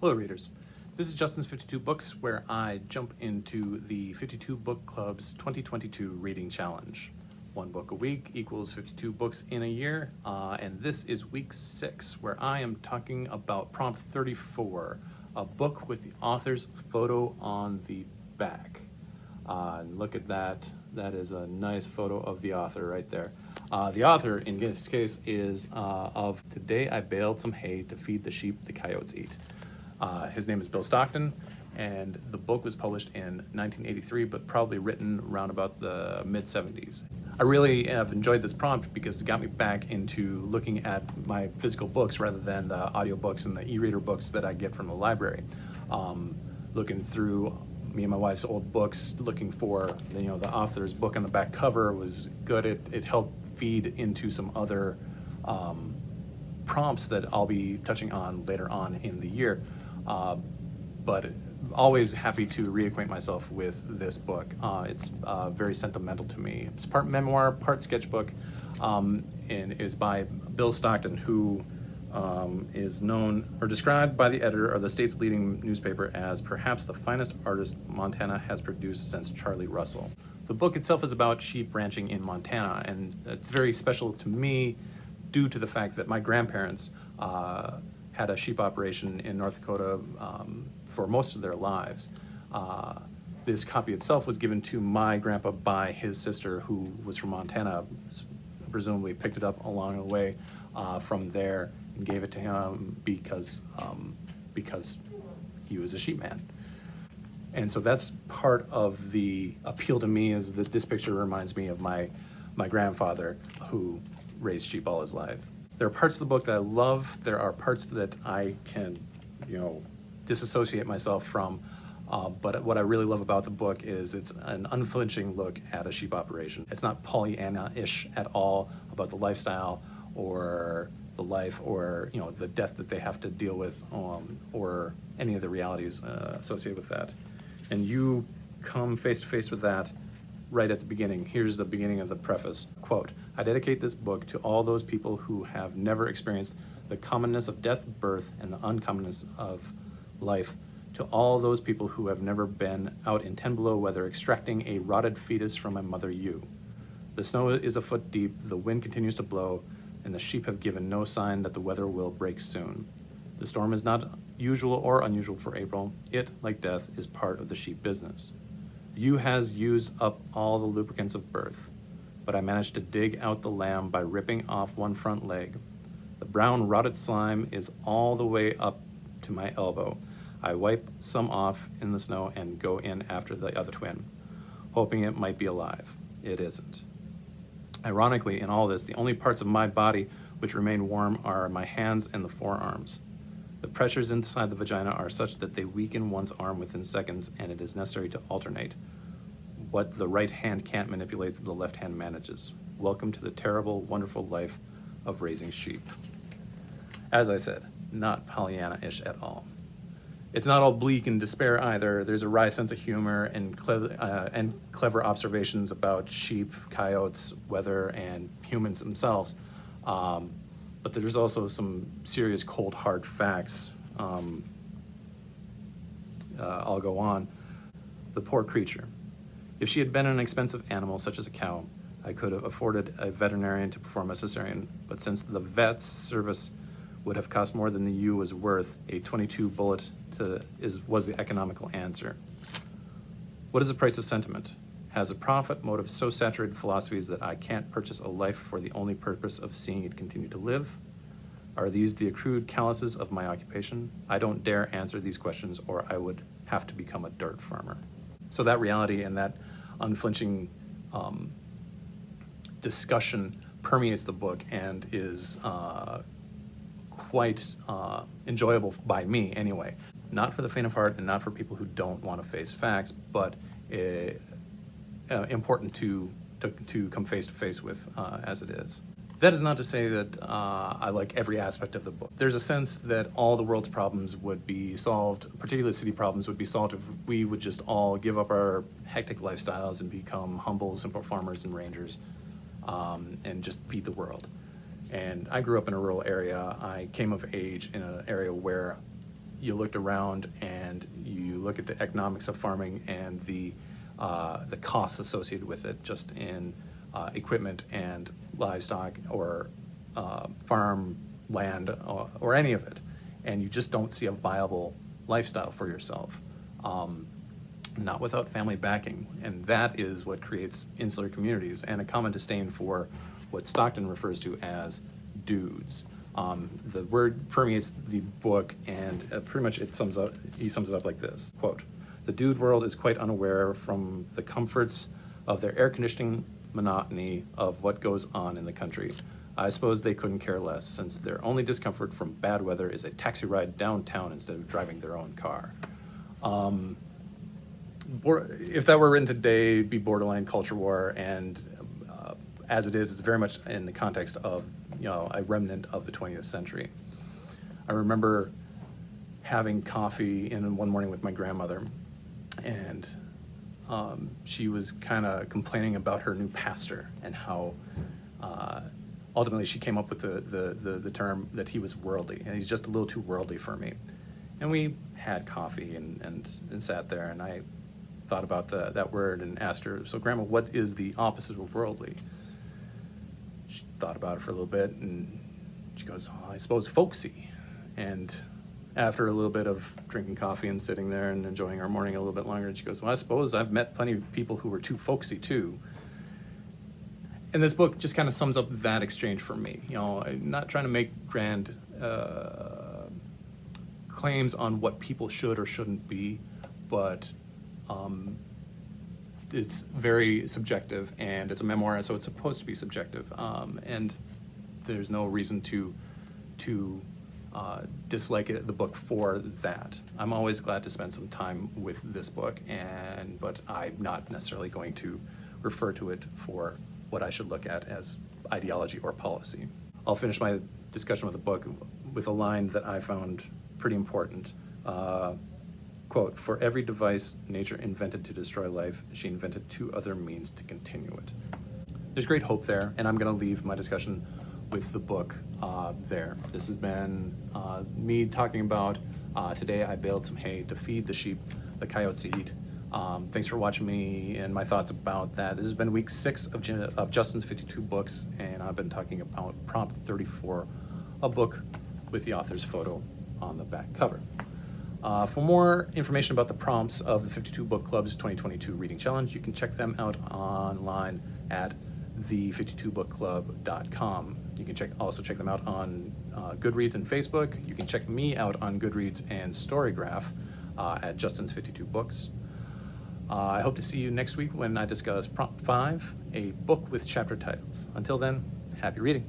Hello readers, this is Justin's 52 Books, where I jump into the 52 Book Club's 2022 reading challenge. One book a week equals 52 books in a year, and this is week 6, where I am talking about prompt 34, a book with the author's photo on the back. And look at that, that is a nice photo of the author right there. The author in this case is of Today I Baled Some Hay to Feed the Sheep the Coyotes Eat. His name is Bill Stockton, and the book was published in 1983, but probably written around about the mid-70s. I really have enjoyed this prompt because it got me back into looking at my physical books rather than the audiobooks and the e-reader books that I get from the library. Looking through me and my wife's old books, looking for the author's book on the back cover was good. It helped feed into some other prompts that I'll be touching on later on in the year. But always happy to reacquaint myself with this book. It's very sentimental to me. It's part memoir, part sketchbook, and is by Bill Stockton, who is known or described by the editor of the state's leading newspaper as perhaps the finest artist Montana has produced since Charlie Russell. The book itself is about sheep ranching in Montana, and it's very special to me due to the fact that my grandparents had a sheep operation in North Dakota for most of their lives. This copy itself was given to my grandpa by his sister, who was from Montana, presumably picked it up along the way from there and gave it to him because he was a sheep man. And so that's part of the appeal to me, is that this picture reminds me of my grandfather, who raised sheep all his life. There are parts of the book that I love. There are parts that I can, disassociate myself from. But what I really love about the book is it's an unflinching look at a sheep operation. It's not Pollyanna-ish at all about the lifestyle or the life or the death that they have to deal with, or any of the realities associated with that. And you come face to face with that right at the beginning. Here's the beginning of the preface. Quote, "I dedicate this book to all those people who have never experienced the commonness of death, birth, and the uncommonness of life, to all those people who have never been out in 10 below weather extracting a rotted fetus from a mother ewe. The snow is a foot deep, the wind continues to blow, and the sheep have given no sign that the weather will break soon. The storm is not usual or unusual for April. It, like death, is part of the sheep business. The ewe has used up all the lubricants of birth, but I managed to dig out the lamb by ripping off one front leg. The brown rotted slime is all the way up to my elbow. I wipe some off in the snow and go in after the other twin, hoping it might be alive. It isn't. Ironically, in all this, the only parts of my body which remain warm are my hands and the forearms. The pressures inside the vagina are such that they weaken one's arm within seconds, and it is necessary to alternate. What the right hand can't manipulate, the left hand manages. Welcome to the terrible, wonderful life of raising sheep." As I said, not Pollyanna-ish at all. It's not all bleak and despair either. There's a wry sense of humor and clever observations about sheep, coyotes, weather, and humans themselves. But there's also some serious cold, hard facts. I'll go on. The poor creature. If she had been an expensive animal, such as a cow, I could have afforded a veterinarian to perform a cesarean, but since the vet's service would have cost more than the ewe was worth, a .22 bullet was the economical answer. What is the price of sentiment? Has a profit motive so saturated philosophies that I can't purchase a life for the only purpose of seeing it continue to live? Are these the accrued calluses of my occupation? I don't dare answer these questions, or I would have to become a dirt farmer. So that reality and that unflinching discussion permeates the book and is quite enjoyable by me anyway. Not for the faint of heart and not for people who don't want to face facts, but important to come face to face with as it is. That is not to say that I like every aspect of the book. There's a sense that all the world's problems would be solved, particularly city problems would be solved, if we would just all give up our hectic lifestyles and become humble, simple farmers and rangers, and just feed the world. And I grew up in a rural area. I came of age in an area where you looked around and you look at the economics of farming and the costs associated with it, just in equipment and livestock or farm land or any of it, and you just don't see a viable lifestyle for yourself, not without family backing. And that is what creates insular communities and a common disdain for what Stockton refers to as dudes. The word permeates the book, and pretty much he sums it up like this, quote, "The dude world is quite unaware from the comforts of their air conditioning monotony of what goes on in the country. I suppose they couldn't care less, since their only discomfort from bad weather is a taxi ride downtown instead of driving their own car." If that were written today, it'd be borderline culture war, and as it is, it's very much in the context of, a remnant of the 20th century. I remember having coffee one morning with my grandmother, and she was kind of complaining about her new pastor and how ultimately she came up with the term that he was worldly, and he's just a little too worldly for me. And we had coffee and sat there, and I thought about that word and asked her, "So Grandma, what is the opposite of worldly?" She thought about it for a little bit, and she goes, "Oh, I suppose folksy." And after a little bit of drinking coffee and sitting there and enjoying our morning a little bit longer, she goes, "Well, I suppose I've met plenty of people who were too folksy too." And this book just kind of sums up that exchange for me. I'm not trying to make grand claims on what people should or shouldn't be, but it's very subjective, and it's a memoir, so it's supposed to be subjective, and there's no reason to dislike the book for that. I'm always glad to spend some time with this book, but I'm not necessarily going to refer to it for what I should look at as ideology or policy. I'll finish my discussion with the book with a line that I found pretty important. Quote, "For every device nature invented to destroy life, she invented 2 other means to continue it." There's great hope there, and I'm going to leave my discussion with the book there. This has been me talking about today I baled some hay to feed the sheep the coyotes eat. Thanks for watching me and my thoughts about that. This has been week 6 of Justin's 52 books, and I've been talking about Prompt 34, a book with the author's photo on the back cover. For more information about the prompts of the 52 Book Club's 2022 Reading Challenge, you can check them out online at the52bookclub.com. You can also check them out on Goodreads and Facebook. You can check me out on Goodreads and Storygraph at Justin's 52 Books. I hope to see you next week when I discuss Prompt 5, a book with chapter titles. Until then, happy reading.